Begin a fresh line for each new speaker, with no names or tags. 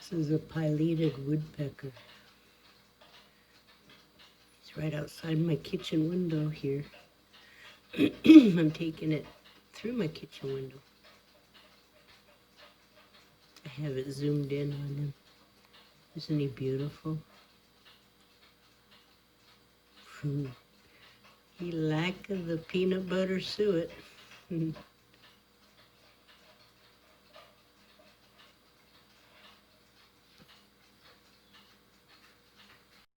This is a pileated woodpecker. He's right outside my kitchen window here. I'm taking it through my kitchen window. I have it zoomed in on him. Isn't he beautiful? He like the peanut butter suet.